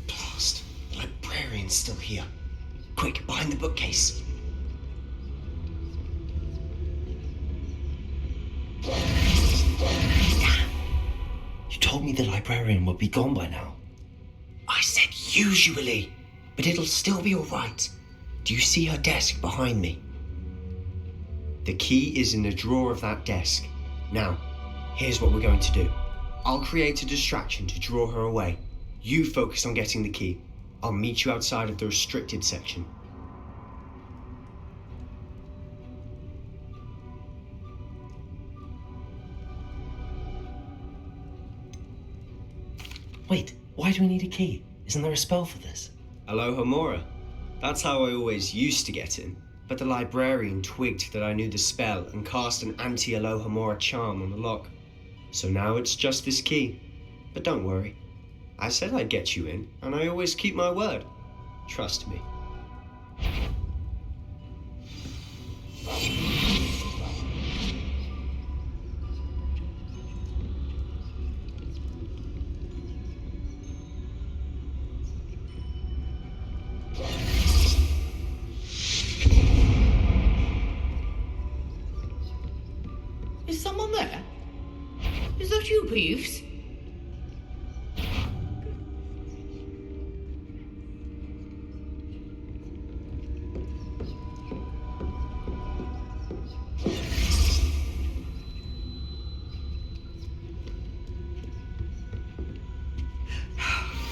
Blast! The librarian's still here. Quick, behind the bookcase. Damn! You told me the librarian would be gone by now. I said usually, but it'll still be alright. Do you see her desk behind me? The key is in the drawer of that desk. Now, here's what we're going to do. I'll create a distraction to draw her away. You focus on getting the key. I'll meet you outside of the restricted section. Wait, why do we need a key? Isn't there a spell for this? Alohomora. That's how I always used to get in. But the librarian twigged that I knew the spell and cast an anti-Alohomora charm on the lock. So now it's just this key. But don't worry. I said I'd get you in, and I always keep my word. Trust me. Is someone there? Is that you, Peeves?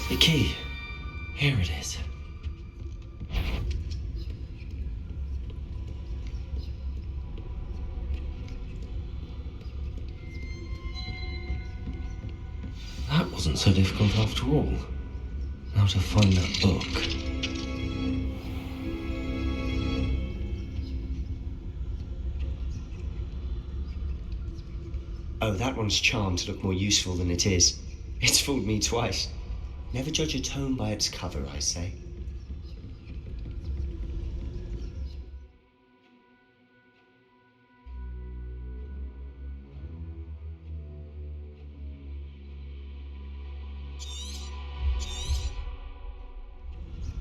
The key. Here it is. That wasn't so difficult after all. Now to find that book. Oh, that one's charmed to look more useful than it is. It's fooled me twice. Never judge a tome by its cover, I say.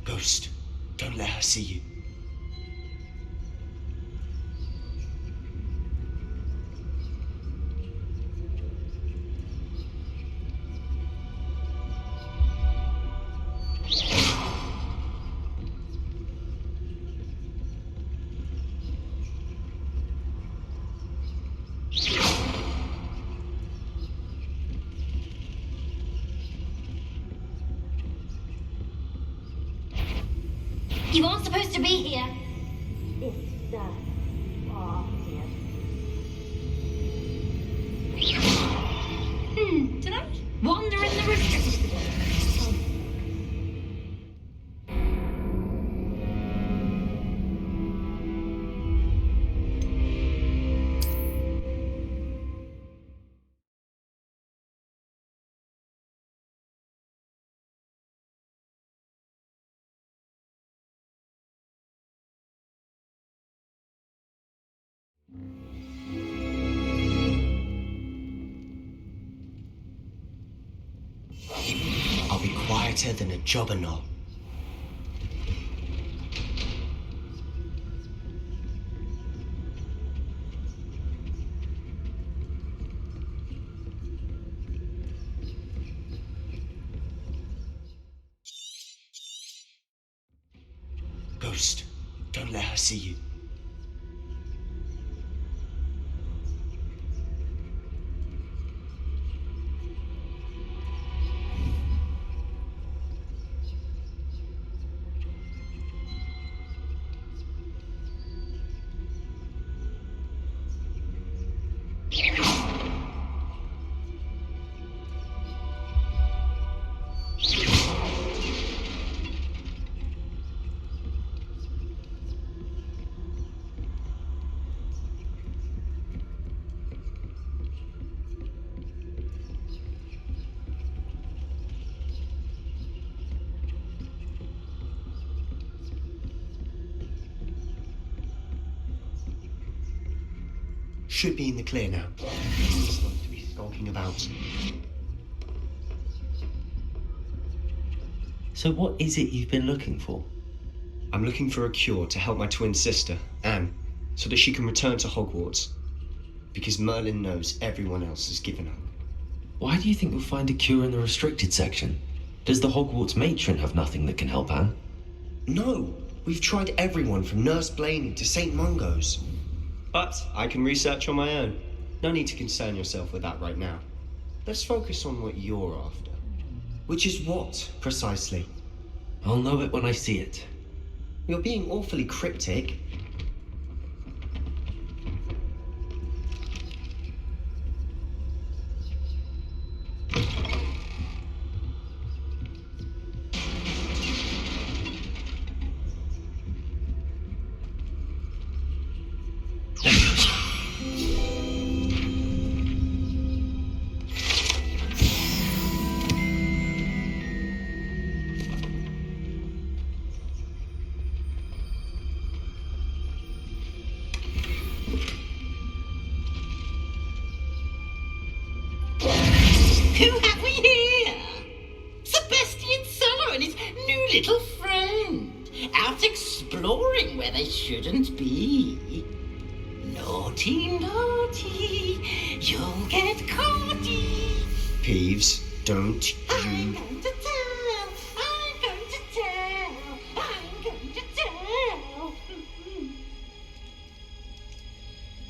Ghost, don't let her see you. You aren't supposed to be here. It's the obvious. Tonight? Wander in the restricted. I'll be quieter than a jobberknoll. Ghost, don't let her see you. Should be in the clear now. He's supposed to be skulking about. So what is it you've been looking for? I'm looking for a cure to help my twin sister, Anne, so that she can return to Hogwarts. Because Merlin knows everyone else has given up. Why do you think you'll find a cure in the restricted section? Does the Hogwarts matron have nothing that can help Anne? No, we've tried everyone from Nurse Blaney to St. Mungo's. But I can research on my own. No need to concern yourself with that right now. Let's focus on what you're after. Which is what, precisely? I'll know it when I see it. You're being awfully cryptic. Who have we here? Sebastian Sallow and his new little friend, out exploring where they shouldn't be. Naughty, naughty, you'll get caughty. Peeves, don't I'm you... going to tell, I'm going to tell, I'm going to tell.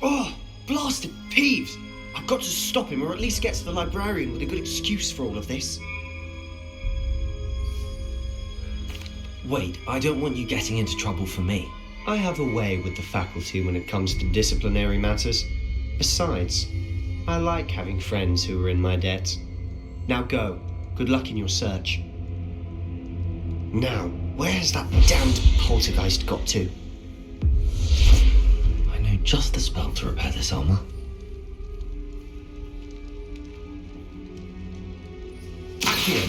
Oh, blasted Peeves! I've got to stop him, or at least get to the librarian with a good excuse for all of this. Wait, I don't want you getting into trouble for me. I have a way with the faculty when it comes to disciplinary matters. Besides, I like having friends who are in my debt. Now go. Good luck in your search. Now, where's that damned poltergeist got to? I know just the spell to repair this armor. Here.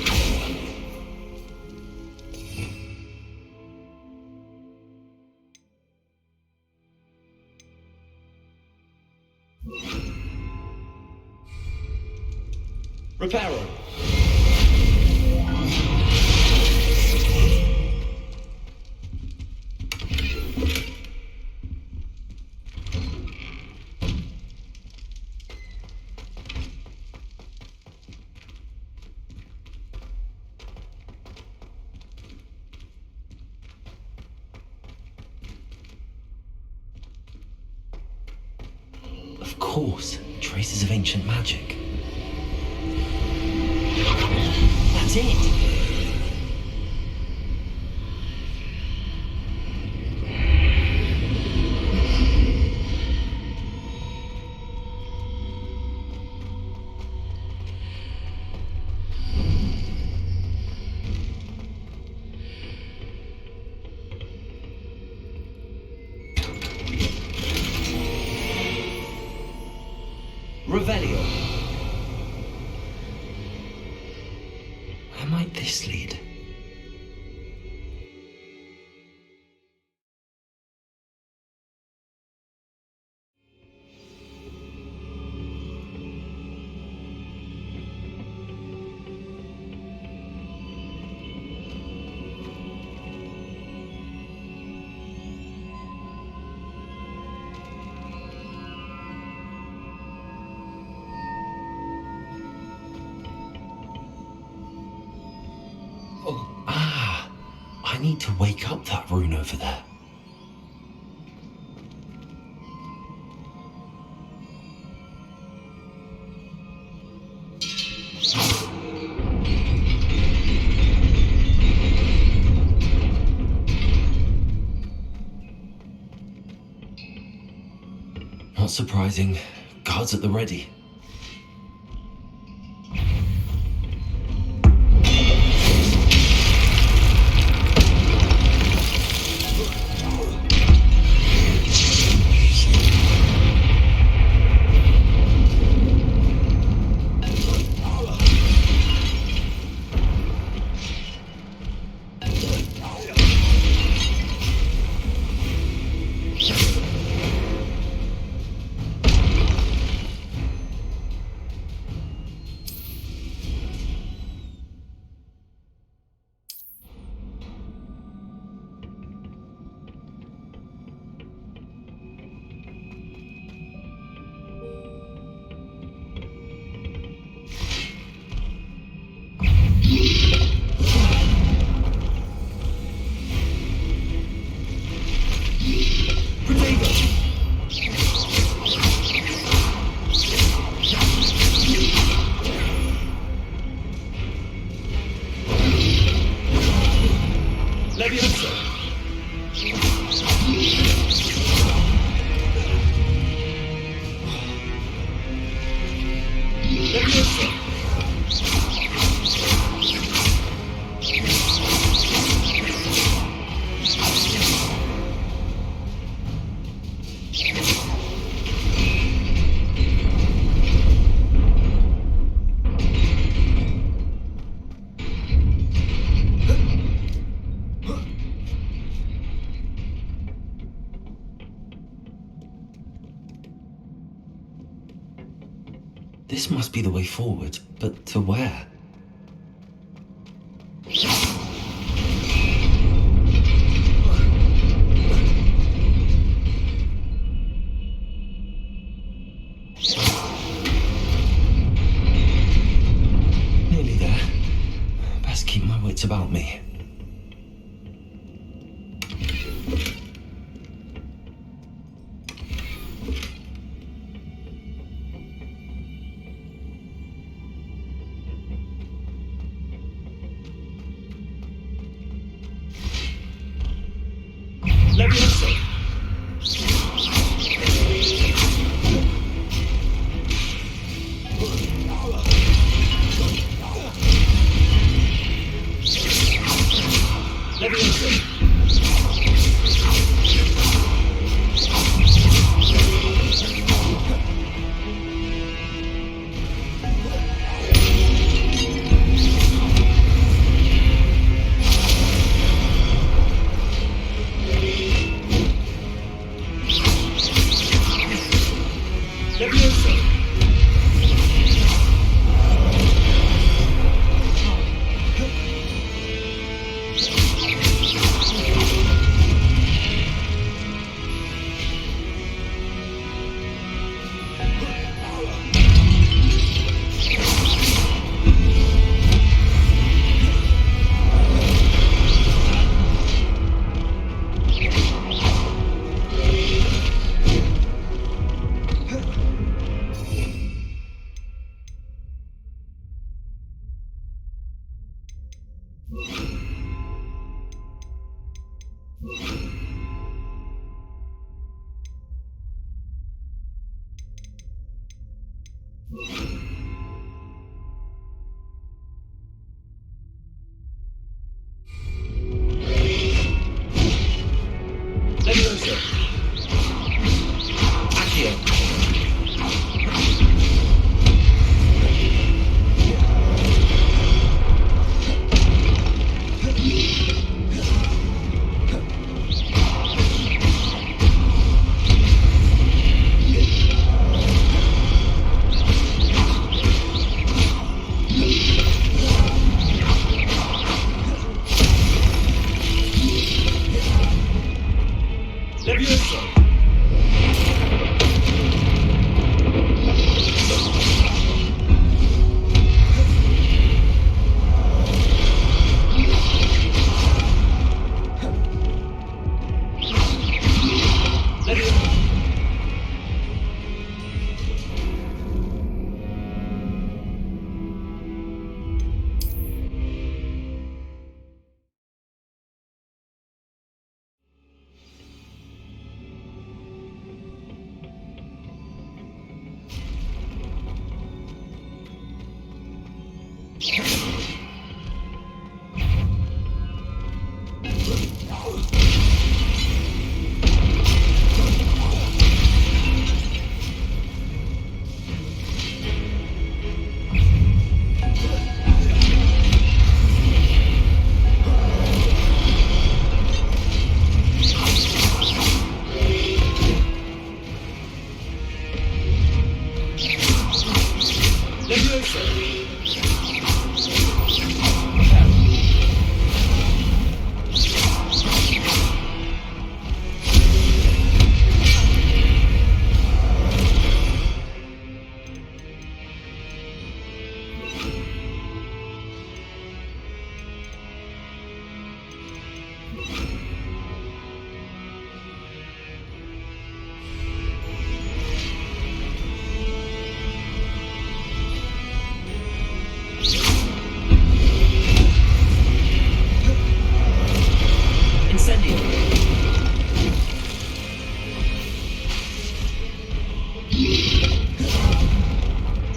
Reparo. Of course, traces of ancient magic. That's it! Revelio. Where might this lead? I need to wake up that rune over there. Not surprising. Guards at the ready. This must be the way forward, but to where? Nearly there. Best keep my wits about me.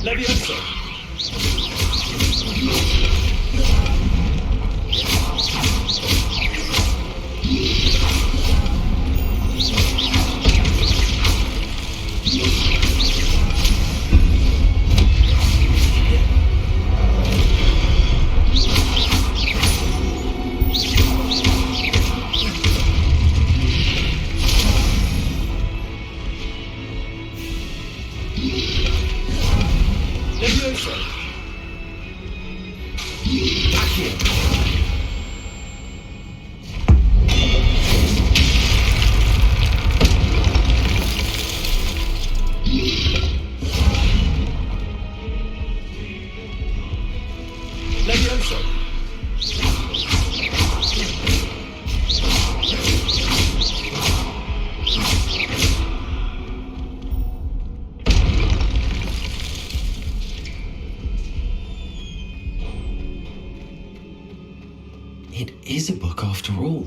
Levioso! It is a book after all.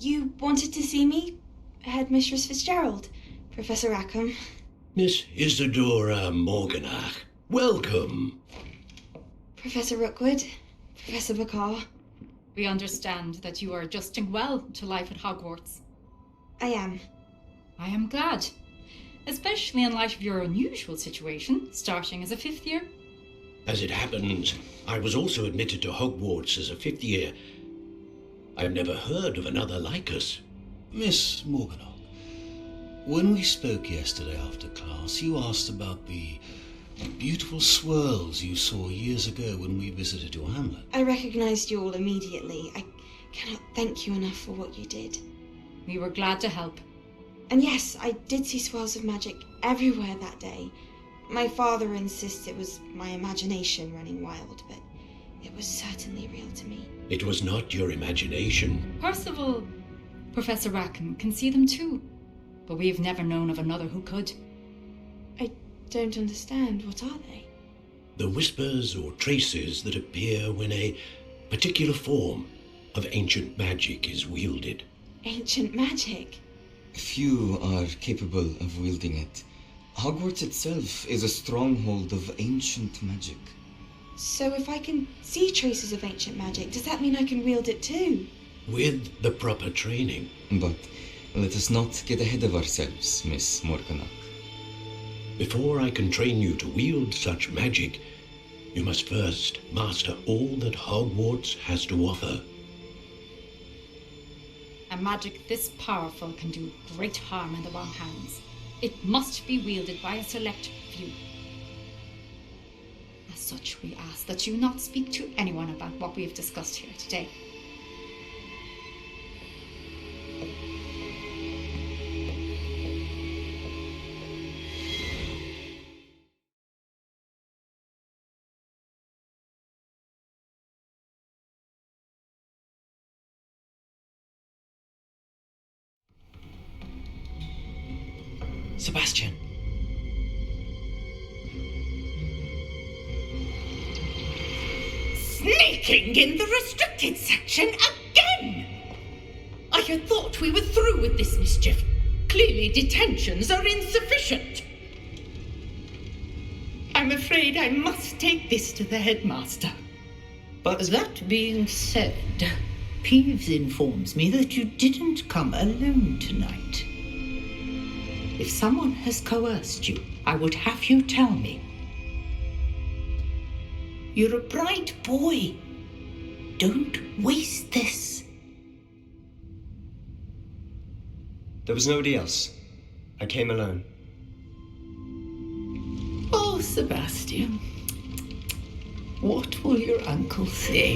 You wanted to see me? Headmistress Fitzgerald, Professor Rackham. Miss Isadora Morganach, welcome. Professor Rookwood, Professor Bakar. We understand that you are adjusting well to life at Hogwarts. I am. I am glad, especially in light of your unusual situation, starting as a fifth year. As it happens, I was also admitted to Hogwarts as a fifth year. I have never heard of another like us. Miss Morganach, when we spoke yesterday after class, you asked about the beautiful swirls you saw years ago when we visited your hamlet. I recognized you all immediately. I cannot thank you enough for what you did. We were glad to help. And yes, I did see swirls of magic everywhere that day. My father insists it was my imagination running wild, but it was certainly real to me. It was not your imagination. Percival, Professor Rackham can see them too, but we have never known of another who could. I don't understand. What are they? The whispers or traces that appear when a particular form of ancient magic is wielded. Ancient magic? Few are capable of wielding it. Hogwarts itself is a stronghold of ancient magic. So if I can see traces of ancient magic, does that mean I can wield it too? With the proper training. But Let us not get ahead of ourselves, Miss Morganach. Before I can train you to wield such magic, you must first master all that Hogwarts has to offer. A magic this powerful can do great harm in the wrong hands. It must be wielded by a select few. As such, we ask that you not speak to anyone about what we have discussed here today. Sebastian. Sneaking in the restricted section again! I had thought we were through with this mischief. Clearly detentions are insufficient. I'm afraid I must take this to the headmaster. But that being said, Peeves informs me that you didn't come alone tonight. If someone has coerced you, I would have you tell me. You're a bright boy. Don't waste this. There was nobody else. I came alone. Oh, Sebastian. What will your uncle say?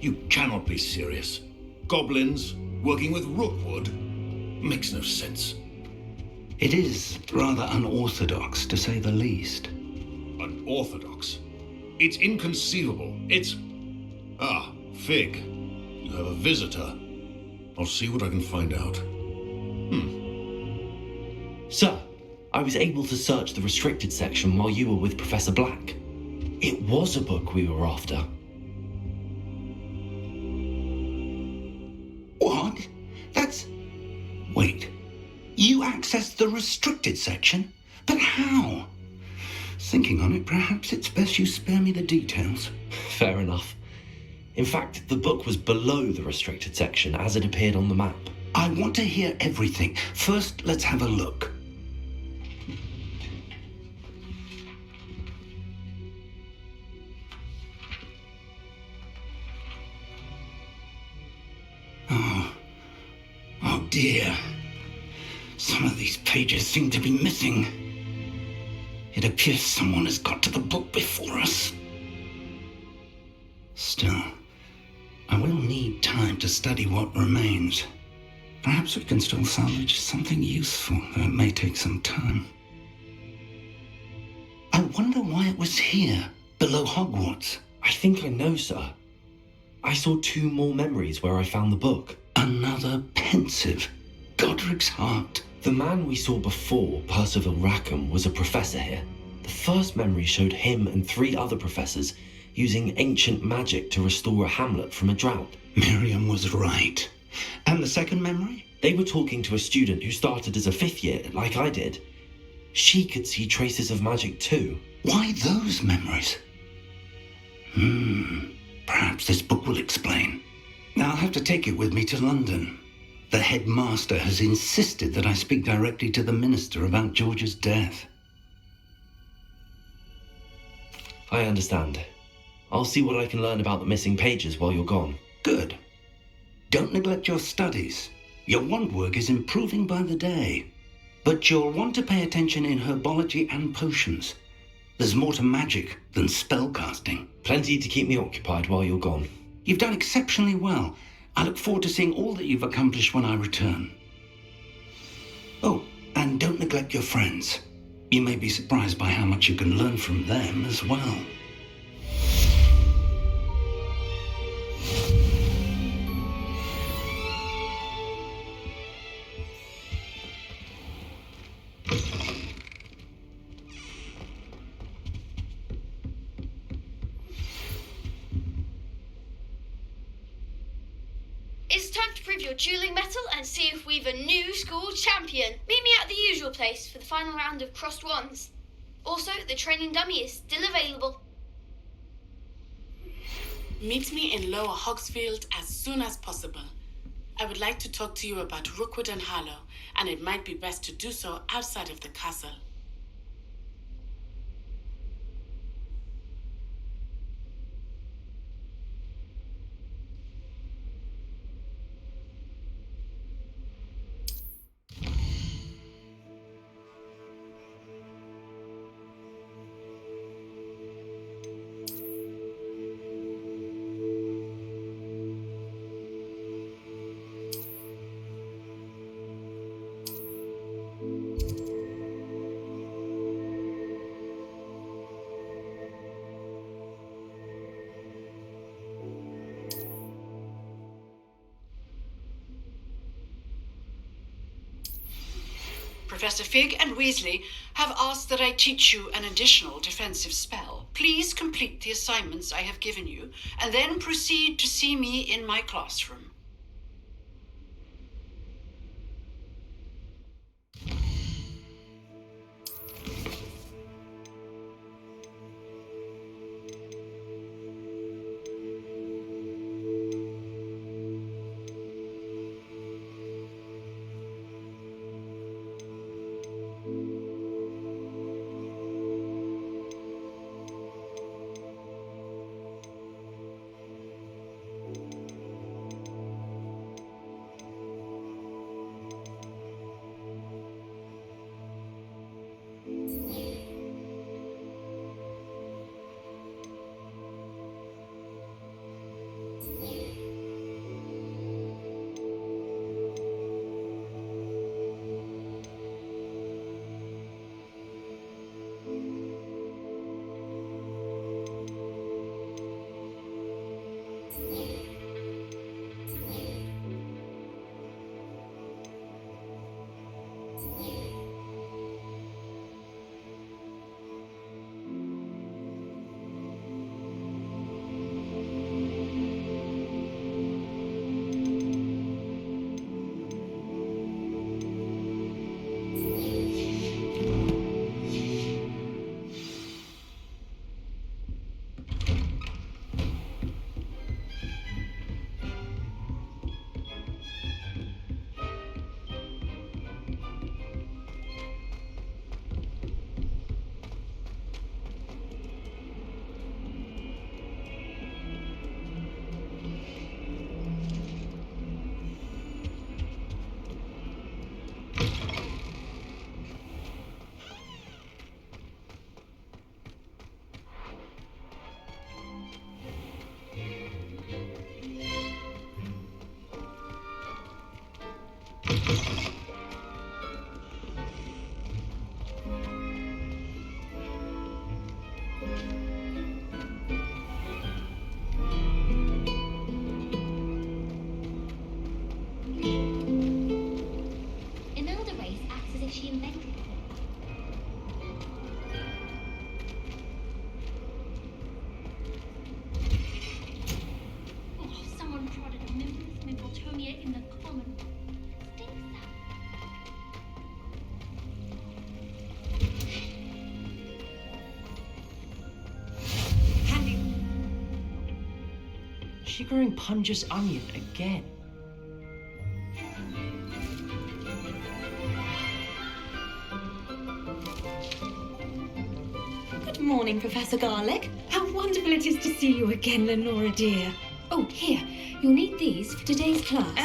You cannot be serious. Goblins working with Rookwood? Makes no sense. It is rather unorthodox, to say the least. Unorthodox? It's inconceivable. It's... Ah, Fig. You have a visitor. I'll see what I can find out. Sir, I was able to search the restricted section while you were with Professor Black. It was a book we were after. What? That's... Wait. You accessed the restricted section? But how? Thinking on it, perhaps it's best you spare me the details. Fair enough. In fact, the book was below the restricted section as it appeared on the map. I want to hear everything. First, let's have a look. Oh dear. Some of these pages seem to be missing. It appears someone has got to the book before us. Still, I will need time to study what remains. Perhaps we can still salvage something useful, though it may take some time. I wonder why it was here, below Hogwarts. I think I know, sir. I saw 2 more memories where I found the book. Another pensive, Godric's heart. The man we saw before, Percival Rackham, was a professor here. The first memory showed him and 3 other professors using ancient magic to restore a hamlet from a drought. Miriam was right. And the second memory? They were talking to a student who started as a 5th year, like I did. She could see traces of magic too. Why those memories? Perhaps this book will explain. Now I'll have to take it with me to London. The headmaster has insisted that I speak directly to the minister about George's death. I understand. I'll see what I can learn about the missing pages while you're gone. Good. Don't neglect your studies. Your wand work is improving by the day. But you'll want to pay attention in herbology and potions. There's more to magic than spellcasting. Plenty to keep me occupied while you're gone. You've done exceptionally well. I look forward to seeing all that you've accomplished when I return. Oh, and don't neglect your friends. You may be surprised by how much you can learn from them as well. It's time to prove your dueling mettle and see if we've a new school champion. Meet me at the usual place for the final round of crossed wands. Also, the training dummy is still available. Meet me in Lower Hogsfield as soon as possible. I would like to talk to you about Rookwood and Harlow, and it might be best to do so outside of the castle. Professor Fig and Weasley have asked that I teach you an additional defensive spell. Please complete the assignments I have given you, and then proceed to see me in my classroom. Imelda Race acts as if she invented it. Oh, someone prodded a Mimbus Mimbletonia in the common. Stinks that. Sugaring Punja's onion again. Good morning, Professor Garlick. How wonderful it is to see you again, Lenora dear. Oh, here. You'll need these for today's class.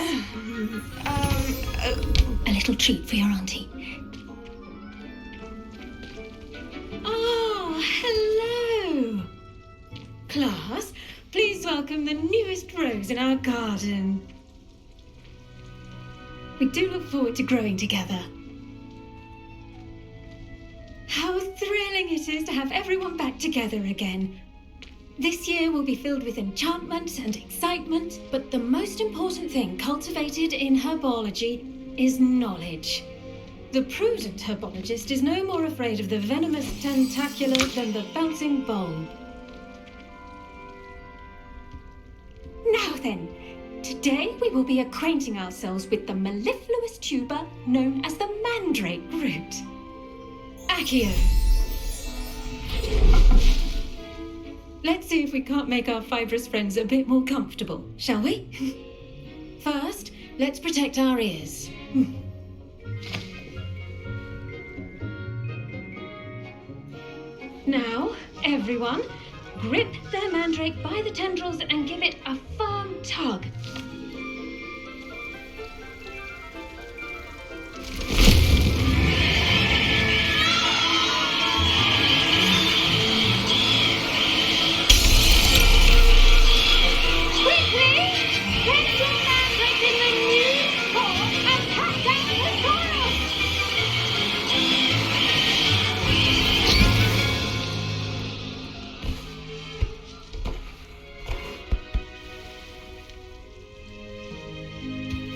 A little treat for your auntie. Oh, hello. Class, please welcome the newest rose in our garden. We do look forward to growing together. How thrilling it is to have everyone back together again. This year will be filled with enchantment and excitement, but the most important thing cultivated in herbology is knowledge. The prudent herbologist is no more afraid of the venomous tentacular than the bouncing bulb. Now then, today we will be acquainting ourselves with the mellifluous tuber known as the mandrake root. Accio. Let's see if we can't make our fibrous friends a bit more comfortable, shall we? First, let's protect our ears. Now, everyone, grip their mandrake by the tendrils and give it a firm tug.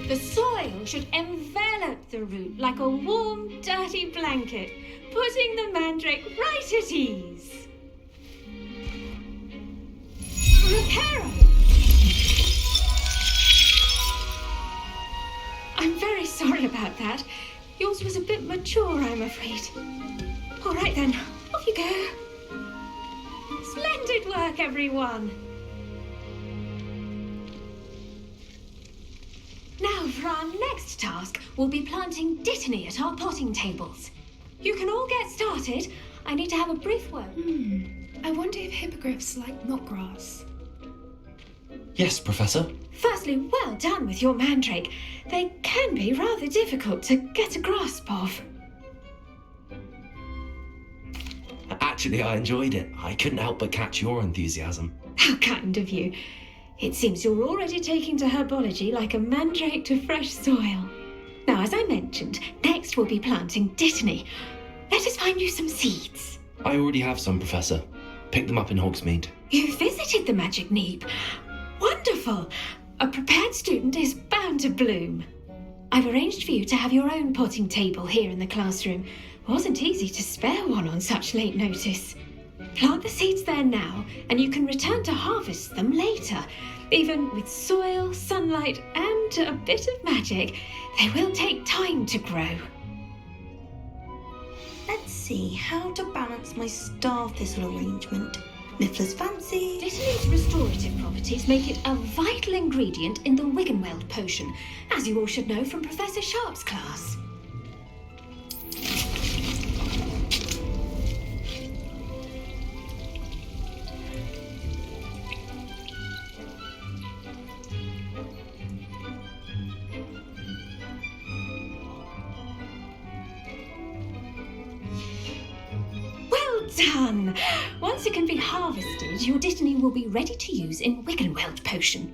The soil should envelop the root like a warm, dirty blanket, putting the mandrake right at ease. Reparo! I'm very sorry about that. Yours was a bit mature, I'm afraid. All right then, off you go. Splendid work, everyone. Now, for our next task, we'll be planting dittany at our potting tables. You can all get started. I need to have a brief word. I wonder if hippogriffs like knotgrass. Yes, Professor. Firstly, well done with your mandrake. They can be rather difficult to get a grasp of. Actually, I enjoyed it. I couldn't help but catch your enthusiasm. How kind of you. It seems you're already taking to herbology like a mandrake to fresh soil. Now, as I mentioned, next we'll be planting dittany. Let us find you some seeds. I already have some, Professor. Picked them up in Hogsmeade. You visited the Magic Neep. Wonderful! A prepared student is bound to bloom. I've arranged for you to have your own potting table here in the classroom. Wasn't easy to spare one on such late notice. Plant the seeds there now, and you can return to harvest them later. Even with soil, sunlight, and a bit of magic, they will take time to grow. Let's see how to balance my star thistle arrangement. Niffler's fancy. Dittany's restorative properties make it a vital ingredient in the Wiggenweld potion, as you all should know from Professor Sharp's class. Done! Once it can be harvested, your dittany will be ready to use in Wiggenweld potion.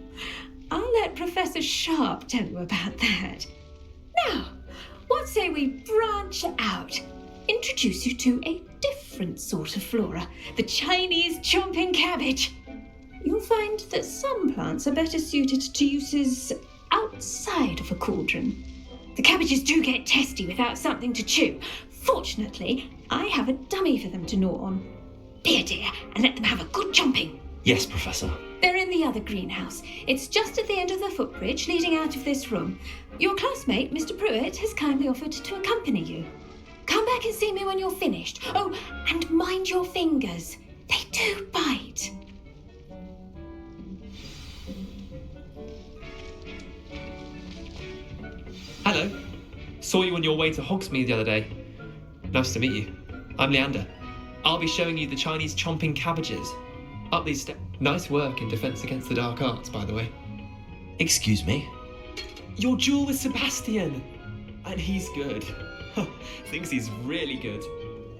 I'll let Professor Sharp tell you about that. Now, what say we branch out? Introduce you to a different sort of flora, the Chinese chomping cabbage. You'll find that some plants are better suited to uses outside of a cauldron. The cabbages do get testy without something to chew. Fortunately, I have a dummy for them to gnaw on. Be a dear and let them have a good chomping. Yes, Professor. They're in the other greenhouse. It's just at the end of the footbridge leading out of this room. Your classmate, Mr. Pruitt, has kindly offered to accompany you. Come back and see me when you're finished. Oh, and mind your fingers. They do bite. Hello. Saw you on your way to Hogsmeade the other day. Nice to meet you. I'm Leander. I'll be showing you the Chinese chomping cabbages. Up these steps. Nice work in Defense Against the Dark Arts, by the way. Excuse me? Your duel with Sebastian! And he's good. Thinks he's really good.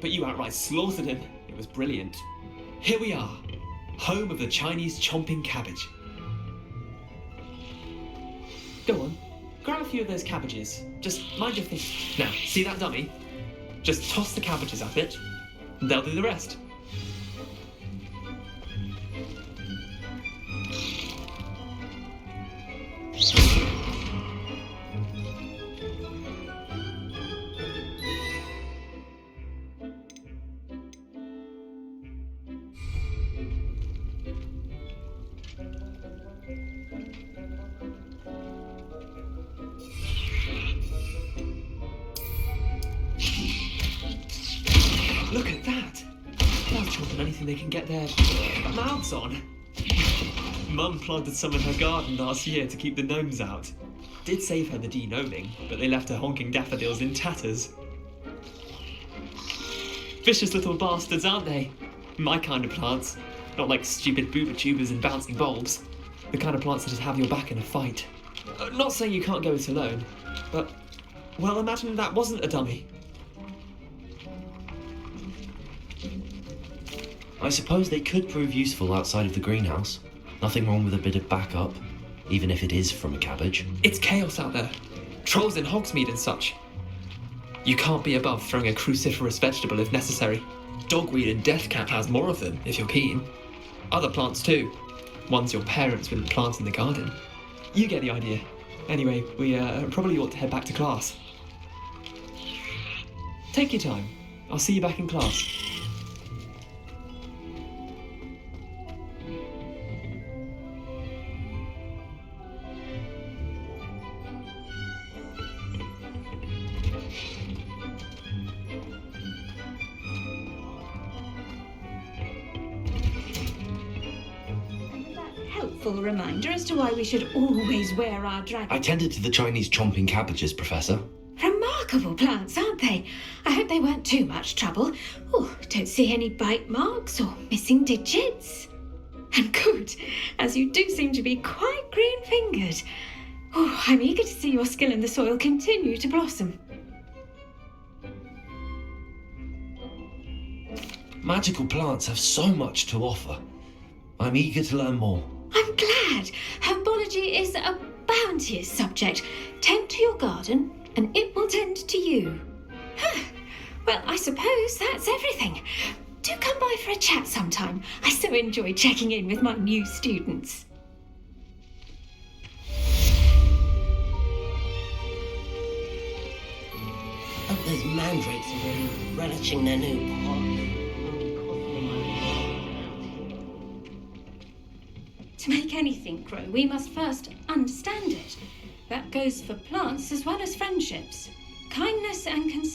But you outright slaughtered him. It was brilliant. Here we are. Home of the Chinese chomping cabbage. Go on. Grab a few of those cabbages. Just mind your thing. Now, see that dummy? Just toss the cabbages at it. And they'll do the rest. Look at that! They'll chomp on anything they can get their mouths on. Mum planted some in her garden last year to keep the gnomes out. Did save her the de-gnoming, but they left her honking daffodils in tatters. Vicious little bastards, aren't they? My kind of plants. Not like stupid booba tubers and bouncing bulbs. The kind of plants that just have your back in a fight. Not saying you can't go it alone, but, well, imagine that wasn't a dummy. I suppose they could prove useful outside of the greenhouse. Nothing wrong with a bit of backup, even if it is from a cabbage. It's chaos out there. Trolls in Hogsmeade and such. You can't be above throwing a cruciferous vegetable if necessary. Dogweed and deathcap has more of them, if you're keen. Other plants too. Ones your parents wouldn't plant in the garden. You get the idea. Anyway, we probably ought to head back to class. Take your time. I'll see you back in class. Helpful reminder as to why we should always wear our dragon. I tended to the Chinese chomping cabbages, Professor. Remarkable plants, aren't they? I hope they weren't too much trouble. Oh, don't see any bite marks or missing digits. And good, as you do seem to be quite green-fingered. Oh, I'm eager to see your skill in the soil continue to blossom. Magical plants have so much to offer. I'm eager to learn more. I'm glad. Herbology is a bounteous subject. Tend to your garden, and it will tend to you. Well, I suppose that's everything. Do come by for a chat sometime. I so enjoy checking in with my new students. Oh, those mandrakes are really relishing their new pot. To make anything grow, we must first understand it. That goes for plants as well as friendships. Kindness and concern.